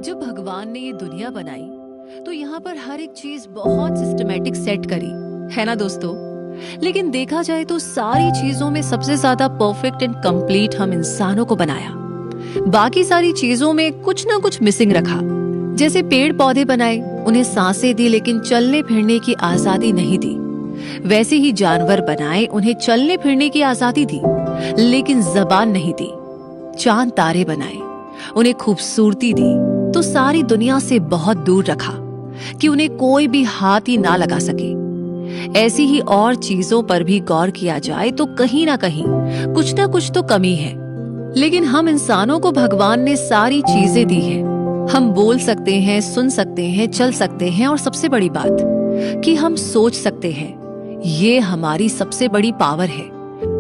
जब भगवान ने ये दुनिया बनाई तो यहाँ पर हर एक चीज बहुत सिस्टमैटिक सेट करी, है ना दोस्तों। लेकिन देखा जाए तो सारी चीजों में सबसे ज्यादा परफेक्ट एंड कंप्लीट हम इंसानों को बनाया। बाकी सारी चीजों में कुछ ना कुछ मिसिंग रखा। जैसे पेड़ पौधे बनाए, उन्हें सांसें दी लेकिन चलने फिरने की आजादी नहीं दी। वैसे ही जानवर बनाए, उन्हें चलने फिरने की आजादी दी लेकिन जबान नहीं दी। चांद तारे बनाए, उन्हें खूबसूरती दी तो सारी दुनिया से बहुत दूर रखा कि उन्हें कोई भी हाथ ही ना लगा सके। ऐसी ही और चीजों पर भी गौर किया जाए तो कहीं ना कुछ तो कमी है। लेकिन हम इंसानों को भगवान ने सारी चीजें दी है। हम बोल सकते हैं, सुन सकते हैं, चल सकते हैं और सबसे बड़ी बात कि हम सोच सकते हैं। ये हमारी सबसे बड़ी पावर है।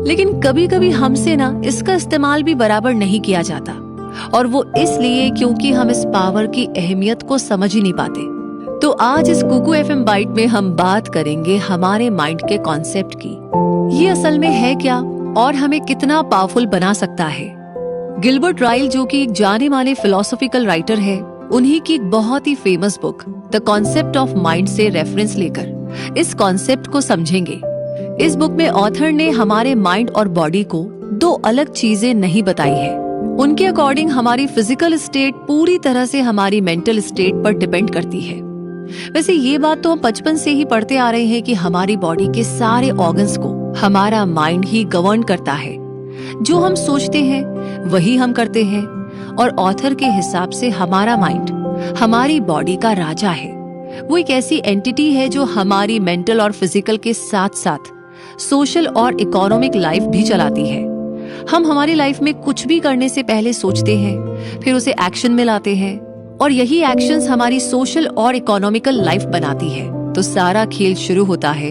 लेकिन कभी कभी हमसे ना इसका इस्तेमाल भी बराबर नहीं किया जाता, और वो इसलिए क्योंकि हम इस पावर की अहमियत को समझ ही नहीं पाते। तो आज इस कुकू एफएम बाइट में हम बात करेंगे हमारे माइंड के कॉन्सेप्ट की। ये असल में है क्या और हमें कितना पावरफुल बना सकता है। गिलबर्ट राइल, जो कि एक जाने माने फिलोसॉफिकल राइटर है, उन्हीं की एक बहुत ही famous book The Concept of Mind से रेफरेंस लेकर इस कॉन्सेप्ट को समझेंगे। इस बुक में ऑथर ने हमारे माइंड और बॉडी को दो अलग चीजें नहीं बताई है। उनके अकॉर्डिंग हमारी फिजिकल स्टेट पूरी तरह से हमारी मेंटल स्टेट पर डिपेंड करती है। वैसे ये बात तो हम बचपन से ही पढ़ते आ रहे हैं कि हमारी बॉडी के सारे ऑर्गन्स को हमारा माइंड ही गवर्न करता है। जो हम सोचते हैं वही हम करते हैं, और ऑथर के हिसाब से हमारा माइंड हमारी बॉडी का राजा है। वो एक ऐसी एंटिटी है जो हमारी मेंटल और फिजिकल के साथ साथ सोशल और इकोनॉमिक लाइफ भी चलाती है। हम हमारी लाइफ में कुछ भी करने से पहले सोचते हैं, फिर उसे एक्शन में लाते हैं, और यही एक्शंस हमारी सोशल और इकोनॉमिकल लाइफ बनाती है। तो सारा खेल शुरू होता है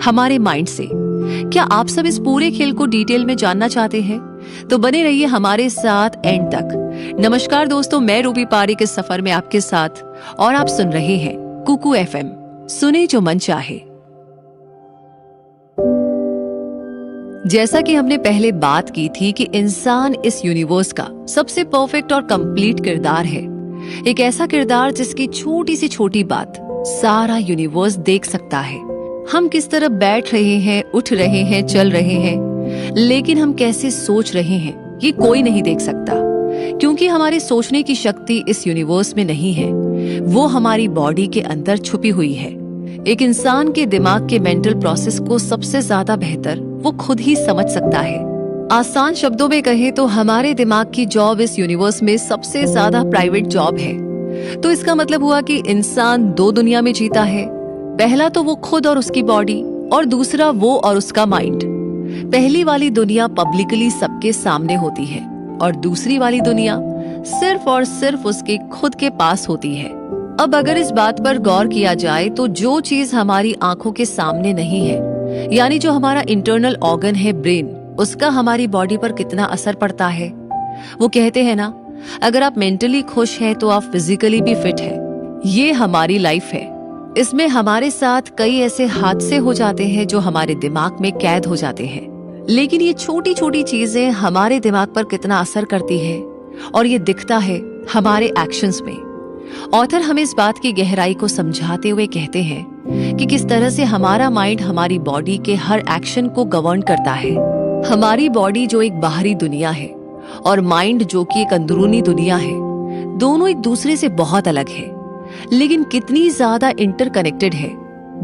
हमारे माइंड से। क्या आप सब इस पूरे खेल को डिटेल में जानना चाहते हैं? तो बने रहिए हमारे साथ एंड तक। नमस्कार दोस्तों, मैं रूबी पारिक इस सफर में आपके साथ, और आप सुन रहे हैं कुकू एफएम, सुने जो मन चाहे। जैसा कि हमने पहले बात की थी कि इंसान इस यूनिवर्स का सबसे परफेक्ट और कंप्लीट किरदार है। एक ऐसा किरदार जिसकी छोटी से छोटी बात सारा यूनिवर्स देख सकता है। हम किस तरह बैठ रहे हैं, उठ रहे हैं, चल रहे हैं, लेकिन हम कैसे सोच रहे हैं ये कोई नहीं देख सकता, क्योंकि हमारे सोचने की शक्ति इस यूनिवर्स में नहीं है। वो हमारी बॉडी के अंदर छुपी हुई है। एक इंसान के दिमाग के मेंटल प्रोसेस को सबसे ज्यादा बेहतर वो खुद ही समझ सकता है। आसान शब्दों में कहे तो हमारे दिमाग की जॉब इस यूनिवर्स में सबसे ज्यादा प्राइवेट जॉब है। तो इसका मतलब हुआ कि इंसान दो दुनिया में जीता है। पहला तो वो खुद और उसकी बॉडी, और दूसरा वो और उसका माइंड। पहली वाली दुनिया पब्लिकली सबके सामने होती है, और दूसरी वाली दुनिया सिर्फ और सिर्फ उसके खुद के पास होती है। अब अगर इस बात पर गौर किया जाए तो जो चीज हमारी आंखों के सामने नहीं है, यानी जो हमारा इंटरनल ऑर्गन है ब्रेन, उसका हमारी बॉडी पर कितना असर पड़ता है। वो कहते हैं ना, अगर आप मेंटली खुश हैं तो आप फिजिकली भी फिट हैं। ये हमारी लाइफ है। इसमें हमारे साथ कई ऐसे हादसे हो जाते हैं जो हमारे दिमाग में कैद हो जाते हैं। लेकिन ये छोटी छोटी चीजें हमारे दिमाग पर कितना असर करती है, और ये दिखता है हमारे एक्शंस में। ऑथर हमें इस बात की गहराई को समझाते हुए कहते हैं कि किस तरह से हमारा माइंड हमारी बॉडी के हर एक्शन को गवर्न करता है। हमारी बॉडी जो एक बाहरी दुनिया है, और माइंड जो कि एक अंदरूनी दुनिया है, दोनों एक दूसरे से बहुत अलग है, लेकिन कितनी ज्यादा इंटरकनेक्टेड है।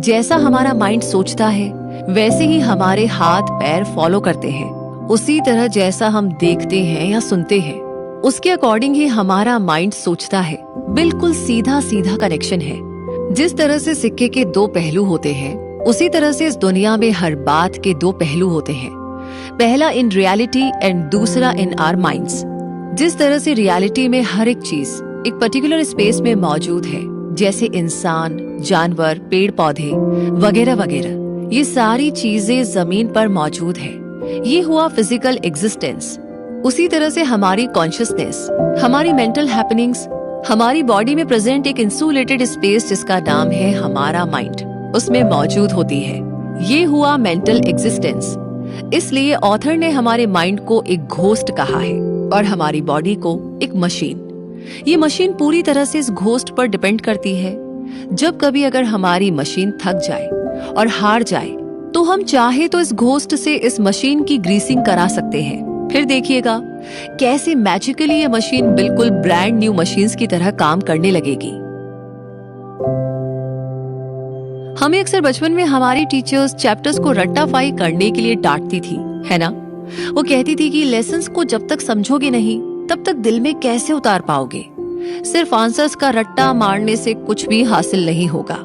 जैसा हमारा माइंड सोचता है वैसे ही हमारे हाथ पैर फॉलो करते हैं। उसी तरह जैसा हम देखते हैं या सुनते हैं, उसके अकॉर्डिंग ही हमारा माइंड सोचता है। बिल्कुल सीधा सीधा कनेक्शन है। जिस तरह से सिक्के के दो पहलू होते हैं, उसी तरह से इस दुनिया में हर बात के दो पहलू होते हैं। पहला इन रियलिटी एंड दूसरा इन आवर माइंड्स। जिस तरह से रियलिटी में हर एक चीज एक पर्टिकुलर स्पेस में मौजूद है, जैसे इंसान, जानवर, पेड़ पौधे वगैरह वगैरह, ये सारी चीजें जमीन पर मौजूद है। ये हुआ फिजिकल एग्जिस्टेंस। उसी तरह से हमारी कॉन्शियसनेस, हमारी मेंटल हैपनिंग्स, हमारी बॉडी में प्रेजेंट एक इंसुलेटेड स्पेस जिसका नाम है हमारा माइंड, उसमें मौजूद होती है। ये हुआ मेंटल एग्जिस्टेंस। इसलिए ऑथर ने हमारे माइंड को एक घोस्ट कहा है और हमारी बॉडी को एक मशीन। ये मशीन पूरी तरह से इस घोस्ट पर डिपेंड करती है। जब कभी अगर हमारी मशीन थक जाए और हार जाए तो हम चाहे तो इस घोस्ट से इस मशीन की ग्रीसिंग करा सकते हैं। फिर देखिएगा कैसे मैजिकली ये मशीन बिल्कुल ब्रांड न्यू मशीन्स की तरह काम करने लगेगी। हमें अक्सर बचपन में हमारी टीचर्स चैप्टर्स को रट्टाफाई करने के लिए डांटती थी, है ना? वो कहती थी कि लेसन्स को जब तक समझोगे नहीं तब तक दिल में कैसे उतार पाओगे। सिर्फ आंसर्स का रट्टा मारने से कुछ भी हासिल नहीं होगा।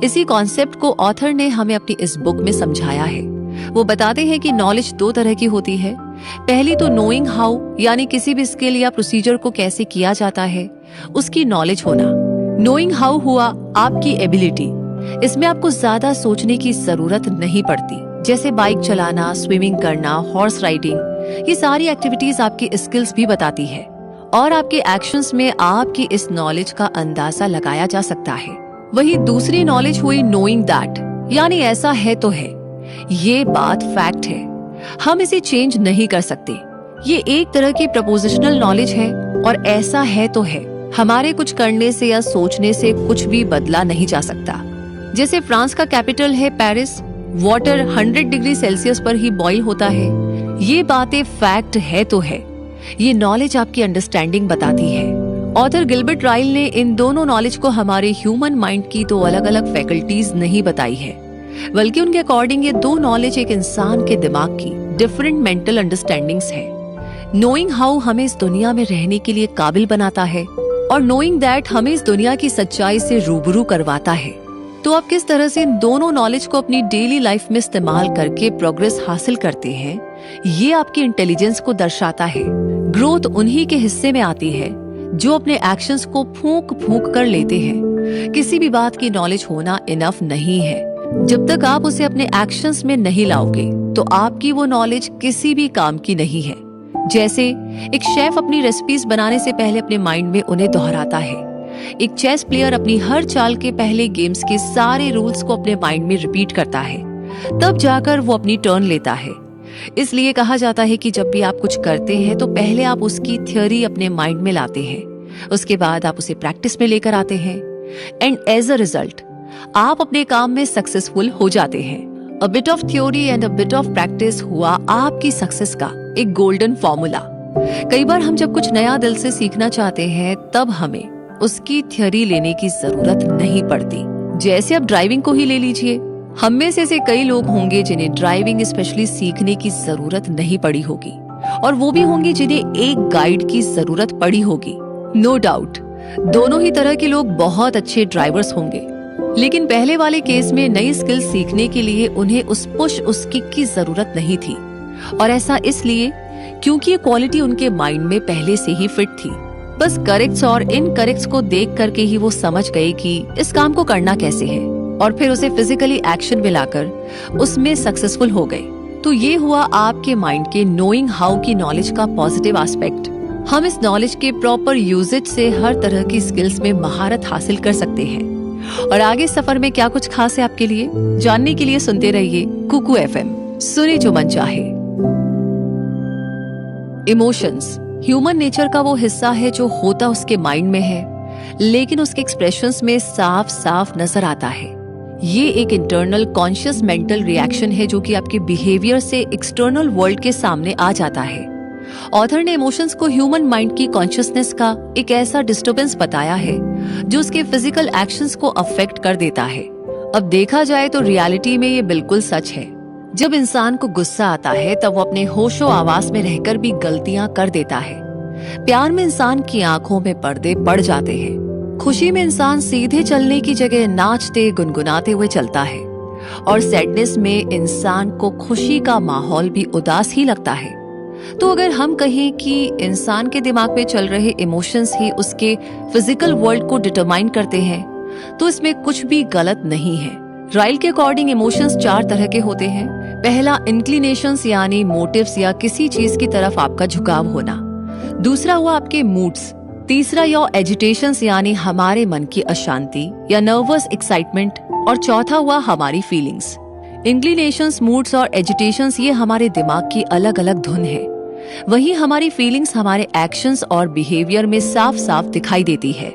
इसी कॉन्सेप्ट को ऑथर ने हमें अपनी इस बुक में समझाया है। वो बताते हैं कि नॉलेज दो तरह की होती है। पहली तो नोइंग हाउ, यानी किसी भी स्किल या प्रोसीजर को कैसे किया जाता है उसकी नॉलेज होना। नोइंग हाउ हुआ आपकी एबिलिटी। इसमें आपको ज्यादा सोचने की जरूरत नहीं पड़ती। जैसे बाइक चलाना, स्विमिंग करना, हॉर्स राइडिंग, ये सारी एक्टिविटीज आपकी स्किल्स भी बताती है और आपके एक्शंस में आपकी इस नॉलेज का अंदाजा लगाया जा सकता है। वही दूसरी नॉलेज हुई नोइंग दैट, यानी ऐसा है तो है, ये बात फैक्ट है, हम इसे चेंज नहीं कर सकते। ये एक तरह की प्रपोजिशनल नॉलेज है और ऐसा है तो है, हमारे कुछ करने से या सोचने से कुछ भी बदला नहीं जा सकता। जैसे फ्रांस का कैपिटल है पेरिस, वाटर 100 डिग्री सेल्सियस पर ही बॉईल होता है। ये बातें फैक्ट है तो है, ये नॉलेज आपकी अंडरस्टैंडिंग बताती है। ऑथर गिलबर्ट राइल ने इन दोनों नॉलेज को हमारे ह्यूमन माइंड की तो अलग अलग फैकल्टीज नहीं बताई है, बल्कि उनके अकॉर्डिंग ये दो नॉलेज एक इंसान के दिमाग की डिफरेंट मेंटल अंडरस्टैंडिंग्स है। नोइंग हाउ हमें इस दुनिया में रहने के लिए काबिल बनाता है और नोइंग दैट हमें इस दुनिया की सच्चाई से रूबरू करवाता है। तो आप किस तरह से इन दोनों नॉलेज को अपनी डेली लाइफ में इस्तेमाल करके प्रोग्रेस हासिल करते हैं, ये आपकी इंटेलिजेंस को दर्शाता है। ग्रोथ उन्हीं के हिस्से में आती है जो अपने एक्शंस को फूंक फूंक कर लेते हैं। किसी भी बात की नॉलेज होना इनफ नहीं है। जब तक आप उसे अपने एक्शंस में नहीं लाओगे तो आपकी वो नॉलेज किसी भी काम की नहीं है। जैसे एक शेफ अपनी रेसिपीज बनाने से पहले अपने माइंड में उन्हें दोहराता है। एक चेस प्लेयर अपनी हर चाल के पहले गेम्स के सारे रूल्स को अपने माइंड में रिपीट करता है, तब जाकर वो अपनी टर्न लेता है। इसलिए कहा जाता है कि जब भी आप कुछ करते हैं तो पहले आप उसकी थ्योरी अपने माइंड में लाते हैं, उसके बाद आप उसे प्रैक्टिस में लेकर आते हैं एंड एज अ रिजल्ट आप अपने काम में सक्सेसफुल हो जाते हैं। A bit of theory and a bit of practice हुआ आपकी सक्सेस का एक गोल्डन फॉर्मूला। कई बार हम जब कुछ नया दिल से सीखना चाहते हैं तब हमें उसकी थ्योरी लेने की जरूरत नहीं पड़ती। जैसे आप ड्राइविंग को ही ले लीजिए, हम में से ऐसे कई लोग होंगे जिन्हें ड्राइविंग स्पेशली सीखने की जरूरत नहीं पड़ी होगी और वो भी होंगे जिन्हें एक गाइड की जरूरत पड़ी होगी। नो डाउट दोनों ही तरह के लोग बहुत अच्छे ड्राइवर्स होंगे, लेकिन पहले वाले केस में नई स्किल सीखने के लिए उन्हें उस पुश उस किक की जरूरत नहीं थी। और ऐसा इसलिए क्योंकि ये क्वालिटी उनके माइंड में पहले से ही फिट थी। बस करेक्ट्स और इनकरेक्ट्स को देख करके ही वो समझ गए कि इस काम को करना कैसे है और फिर उसे फिजिकली एक्शन में लाकर उसमें सक्सेसफुल हो गए। तो ये हुआ आपके माइंड के नोइंग हाउ की नॉलेज का पॉजिटिव एस्पेक्ट। हम इस नॉलेज के प्रॉपर यूजेज से हर तरह की स्किल्स में महारत हासिल कर सकते हैं। और आगे सफर में क्या कुछ खास है आपके लिए, जानने के लिए सुनते रहिए कुकू FM, सुने जो मन चाहे। इमोशंस ह्यूमन नेचर का वो हिस्सा है जो होता उसके माइंड में है, लेकिन उसके एक्सप्रेशंस में साफ साफ नजर आता है। ये एक इंटरनल कॉन्शियस मेंटल रिएक्शन है जो कि आपके बिहेवियर से एक्सटर्नल वर्ल्ड के सामने आ जाता है। ऑथर ने इमोशंस को ह्यूमन माइंड की कॉन्शियसनेस का एक ऐसा डिस्टर्बेंस बताया है जो उसके फिजिकल एक्शंस को अफेक्ट कर देता है। अब देखा जाए तो रियलिटी में ये बिल्कुल सच है। जब इंसान को गुस्सा आता है तब वो अपने होशो आवास में रहकर भी गलतियां कर देता है। प्यार में इंसान की आंखों में पर्दे पड़ जाते हैं। खुशी में इंसान सीधे चलने की जगह नाचते गुनगुनाते हुए चलता है और सैडनेस में इंसान को खुशी का माहौल भी उदास ही लगता है। तो अगर हम कहें कि इंसान के दिमाग में चल रहे इमोशंस ही उसके फिजिकल वर्ल्ड को डिटरमाइन करते हैं तो इसमें कुछ भी गलत नहीं है। राइल के अकॉर्डिंग इमोशंस 4 तरह के होते हैं। पहला इंक्लिनेशंस यानी मोटिव्स या किसी चीज की तरफ आपका झुकाव होना। दूसरा हुआ आपके मूड्स। तीसरा या एजिटेशंस यानी हमारे मन की अशांति या नर्वस एक्साइटमेंट। और चौथा हुआ हमारी फीलिंग्स। इंक्लिनेशंस, मूड्स और एजिटेशंस ये हमारे दिमाग की अलग अलग धुन है वहीं हमारी फीलिंग्स हमारे एक्शंस और बिहेवियर में साफ साफ दिखाई देती है।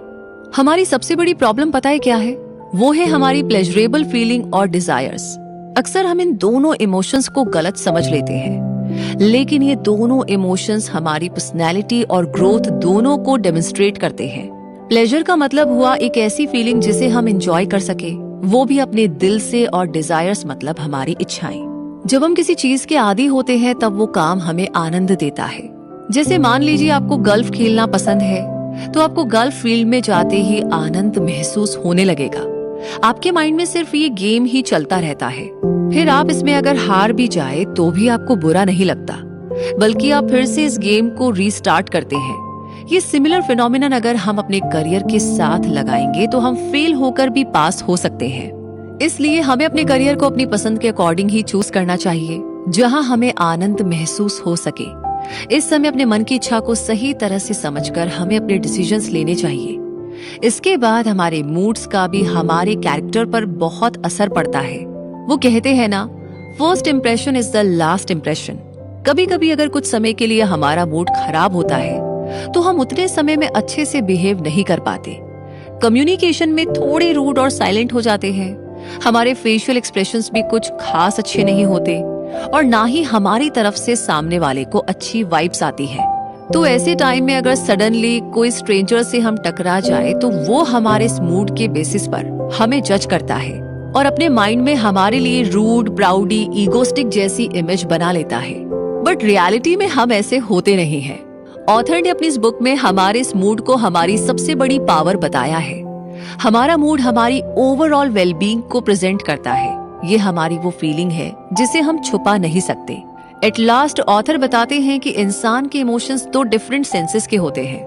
हमारी सबसे बड़ी प्रॉब्लम पता है क्या है? वो है हमारी प्लेजरेबल फीलिंग और डिजायर्स। अक्सर हम इन दोनों इमोशंस को गलत समझ लेते हैं, लेकिन ये दोनों इमोशंस हमारी पर्सनैलिटी और ग्रोथ दोनों को डेमोन्स्ट्रेट करते हैं। प्लेजर का मतलब हुआ एक ऐसी फीलिंग जिसे हम एंजॉय कर सके, वो भी अपने दिल से, और डिजायर्स मतलब हमारी इच्छाएं। जब हम किसी चीज के आदी होते हैं तब वो काम हमें आनंद देता है। जैसे मान लीजिए आपको गोल्फ खेलना पसंद है, तो आपको गोल्फ फील्ड में जाते ही आनंद महसूस होने लगेगा। आपके माइंड में सिर्फ ये गेम ही चलता रहता है। फिर आप इसमें अगर हार भी जाए तो भी आपको बुरा नहीं लगता, बल्कि आप फिर से इस गेम को रीस्टार्ट करते हैं। ये सिमिलर फिनोमिनन अगर हम अपने करियर के साथ लगाएंगे तो हम फेल होकर भी पास हो सकते हैं। इसलिए हमें अपने करियर को अपनी पसंद के अकॉर्डिंग ही चूज करना चाहिए, जहां हमें आनंद महसूस हो सके। इस समय अपने मन की इच्छा को सही तरह से समझकर हमें अपने डिसीजंस लेने चाहिए। इसके बाद हमारे मूड्स का भी हमारे कैरेक्टर पर बहुत असर पड़ता है। वो कहते हैं ना, first impression is the last impression. कभी कभी अगर कुछ समय के लिए हमारा मूड खराब होता है तो हम उतने समय में अच्छे से बिहेव नहीं कर पाते, कम्युनिकेशन में थोड़े रूड और साइलेंट हो जाते हैं, हमारे फेशियल एक्सप्रेशंस भी कुछ खास अच्छे नहीं होते, और ना ही हमारी तरफ से सामने वाले को अच्छी वाइब्स आती है। तो ऐसे टाइम में अगर सडनली कोई स्ट्रेंजर से हम टकरा जाए तो वो हमारे इस मूड के बेसिस पर हमें जज करता है और अपने माइंड में हमारे लिए रूड, प्राउडी, ईगोस्टिक जैसी इमेज बना लेता है। बट रियलिटी में हम ऐसे होते नहीं हैं। ऑथर ने अपनी इस बुक में हमारे इस मूड को हमारी सबसे बड़ी पावर बताया है। हमारा मूड हमारी ओवरऑल वेलबींग को प्रेजेंट करता है। ये हमारी वो फीलिंग है जिसे हम छुपा नहीं सकते। एट लास्ट ऑथर बताते हैं कि इंसान के इमोशंस दो डिफरेंट सेंसेस के होते हैं।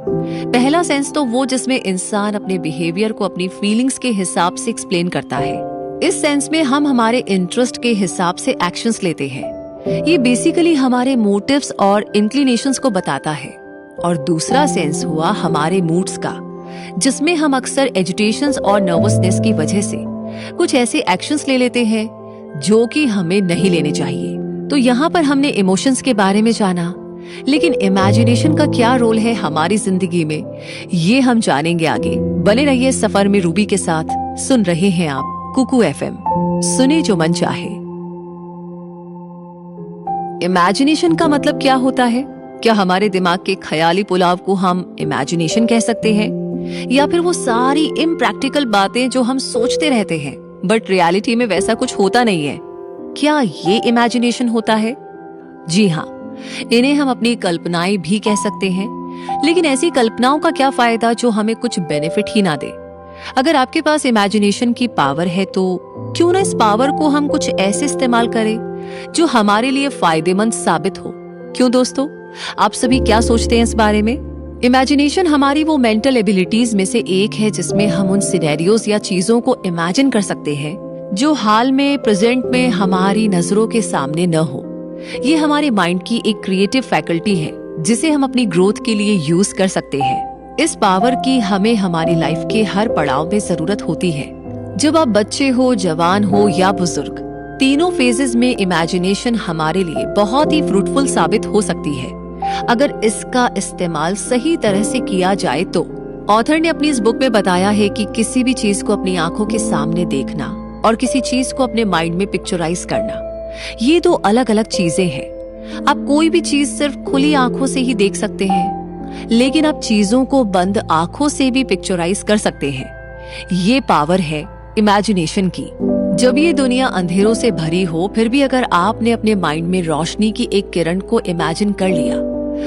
पहला सेंस तो वो जिसमें इंसान अपने बिहेवियर को अपनी फीलिंग्स के हिसाब से एक्सप्लेन करता है। इस सेंस में हम हमारे इंटरेस्ट के हिसाब से एक्शंस लेते हैं। ये बेसिकली हमारे मोटिव्स और इंक्लिनेशंस को बताता है। और दूसरा सेंस हुआ हमारे मूड्स का, जिसमें हम अक्सर एजिटेशंस और नर्वसनेस की वजह से कुछ ऐसे एक्शंस ले लेते हैं जो कि हमें नहीं लेने चाहिए। तो यहाँ पर हमने इमोशंस के बारे में जाना, लेकिन इमेजिनेशन का क्या रोल है हमारी जिंदगी में, ये हम जानेंगे आगे। बने रहिए सफर में रूबी के साथ। सुन रहे हैं आप कुकू एफएम, सुने जो मन चाहे। इमेजिनेशन का मतलब क्या होता है? क्या हमारे दिमाग के ख्याली पुलाव को हम इमेजिनेशन कह सकते हैं, या फिर वो सारी इम्प्रैक्टिकल बातें जो हम सोचते रहते हैं बट रियलिटी में वैसा कुछ होता नहीं है? क्या ये इमेजिनेशन होता है? जी हाँ, इन्हें हम अपनी कल्पनाएं भी कह सकते हैं। लेकिन ऐसी कल्पनाओं का क्या फायदा जो हमें कुछ बेनिफिट ही ना दे? अगर आपके पास इमेजिनेशन की पावर है तो क्यों ना इस पावर को हम कुछ ऐसे इस्तेमाल करें जो हमारे लिए फायदेमंद साबित हो। क्यों दोस्तों, आप सभी क्या सोचते हैं इस बारे में? इमेजिनेशन हमारी वो मेंटल एबिलिटीज में से एक है जिसमें हम उन सिनेरियोज या चीजों को इमेजिन कर सकते हैं जो हाल में, प्रेजेंट में हमारी नजरों के सामने न हो। ये हमारे माइंड की एक क्रिएटिव फैकल्टी है जिसे हम अपनी ग्रोथ के लिए यूज कर सकते हैं। इस पावर की हमें हमारी लाइफ के हर पड़ाव में जरूरत होती है। जब आप बच्चे हो, जवान हो या बुजुर्ग, तीनों फेजेस में इमेजिनेशन हमारे लिए बहुत ही फ्रूटफुल साबित हो सकती है अगर इसका इस्तेमाल सही तरह से किया जाए तो। ऑथर ने अपनी इस बुक में बताया है कि किसी भी चीज को अपनी आंखों के सामने देखना और किसी चीज को अपने माइंड में पिक्चराइज करना, ये दो अलग अलग चीजें हैं। आप कोई भी चीज सिर्फ खुली आंखों से ही देख सकते हैं, लेकिन आप चीजों को बंद आंखों से भी पिक्चराइज कर सकते हैं। ये पावर है इमेजिनेशन की। जब ये दुनिया अंधेरों से भरी हो, फिर भी अगर आपने अपने माइंड में रोशनी की एक किरण को इमेजिन कर लिया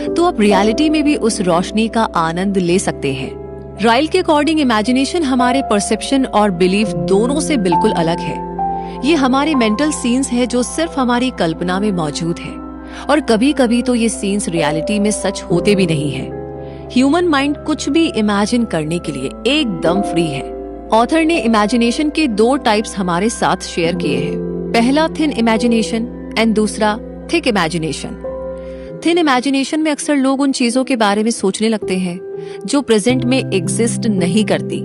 तो आप रियलिटी में भी उस रोशनी का आनंद ले सकते हैं। राइल के अकॉर्डिंग इमेजिनेशन हमारे परसेप्शन और बिलीफ दोनों से बिल्कुल अलग है। ये हमारे मेंटल सीन्स है जो सिर्फ हमारी कल्पना में मौजूद है, और कभी कभी तो ये सीन्स रियलिटी में सच होते भी नहीं है। ह्यूमन माइंड कुछ भी इमेजिन करने के लिए एकदम फ्री है। ऑथर ने इमेजिनेशन के दो टाइप्स हमारे साथ शेयर किए हैं। पहला थिन इमेजिनेशन एंड दूसरा थिक इमेजिनेशन। थिन इमेजिनेशन में अक्सर लोग उन चीजों के बारे में सोचने लगते हैं जो प्रेजेंट में एग्जिस्ट नहीं करती,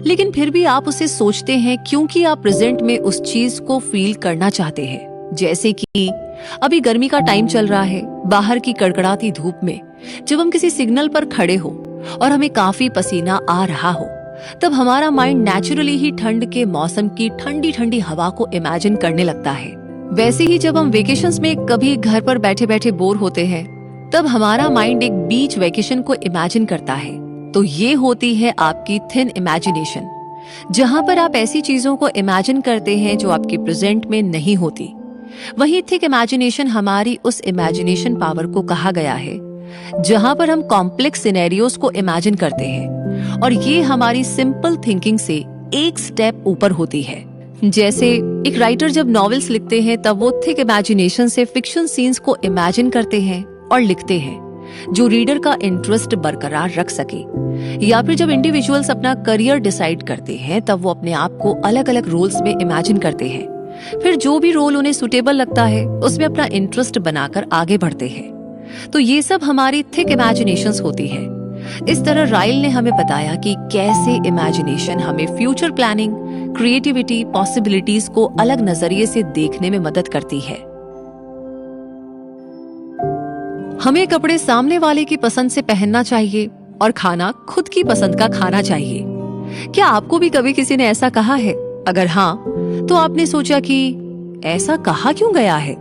लेकिन फिर भी आप उसे सोचते हैं क्योंकि आप प्रेजेंट में उस चीज को फील करना चाहते हैं। जैसे कि अभी गर्मी का टाइम चल रहा है, बाहर की कड़कड़ाती धूप में जब हम किसी सिग्नल पर खड़े हो और हमें काफी पसीना आ रहा हो, तब हमारा माइंड नेचुरली ही ठंड के मौसम की ठंडी ठंडी हवा को इमेजिन करने लगता है। वैसे ही जब हम वेकेशंस में कभी घर पर बैठे बैठे बोर होते हैं, तब हमारा माइंड एक बीच वेकेशन को इमेजिन करता है। तो ये होती है आपकी थिन इमेजिनेशन, जहां पर आप ऐसी चीजों को इमेजिन करते हैं जो आपके प्रेजेंट में नहीं होती। वही थिक इमेजिनेशन हमारी उस इमेजिनेशन पावर को कहा गया है, जहां पर हम कॉम्प्लेक्स सिनेरियोस को इमेजिन करते हैं और ये हमारी सिंपल थिंकिंग से एक स्टेप ऊपर होती है। जैसे एक राइटर जब नॉवेल्स लिखते हैं तब वो थिक इमेजिनेशन से फिक्शन सीन्स को इमेजिन करते हैं और लिखते हैं, जो रीडर का इंटरेस्ट बरकरार रख सके। या फिर जब इंडिविजुअल्स अपना करियर डिसाइड करते हैं तब वो अपने आप को अलग अलग रोल्स में इमेजिन करते हैं, फिर जो भी रोल उन्हें सुटेबल लगता है उसमें अपना इंटरेस्ट बनाकर आगे बढ़ते हैं। तो ये सब हमारी थिक इमेजिनेशंस होती है। इस तरह राइल ने हमें बताया कि कैसे इमेजिनेशन हमें फ्यूचर प्लानिंग, क्रिएटिविटी, पॉसिबिलिटीज को अलग नजरिए से देखने में मदद करती है। हमें कपड़े सामने वाले की पसंद से पहनना चाहिए और खाना खुद की पसंद का खाना चाहिए। क्या आपको भी कभी किसी ने ऐसा कहा है? अगर हाँ, तो आपने सोचा कि ऐसा कहा क्यों गया है?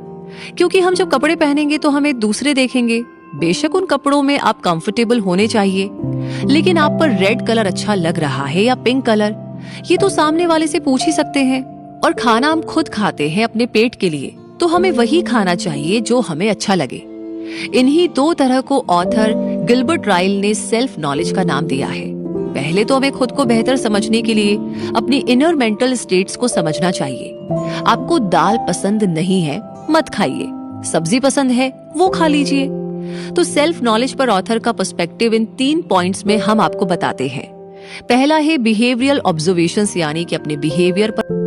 क्योंकि हम जब कपड़े पहनेंगे तो हमें दूसरे देखेंगे। बेशक उन कपड़ों में आप कंफर्टेबल होने चाहिए, लेकिन आप पर रेड कलर अच्छा लग रहा है या पिंक कलर, ये तो सामने वाले से पूछ ही सकते हैं। और खाना हम खुद खाते हैं अपने पेट के लिए, तो हमें वही खाना चाहिए जो हमें अच्छा लगे। इन्हीं दो तरह को ऑथर गिलबर्ट राइल ने सेल्फ नॉलेज का नाम दिया है। पहले तो हमें खुद को बेहतर समझने के लिए अपनी इनर मेंटल स्टेट्स को समझना चाहिए। आपको दाल पसंद नहीं है, मत खाइए। सब्जी पसंद है, वो खा लीजिए। तो सेल्फ नॉलेज पर ऑथर का पर्सपेक्टिव इन 3 पॉइंट्स में हम आपको बताते हैं। पहला है बिहेवियरल ऑब्जर्वेशंस, यानी कि अपने बिहेवियर पर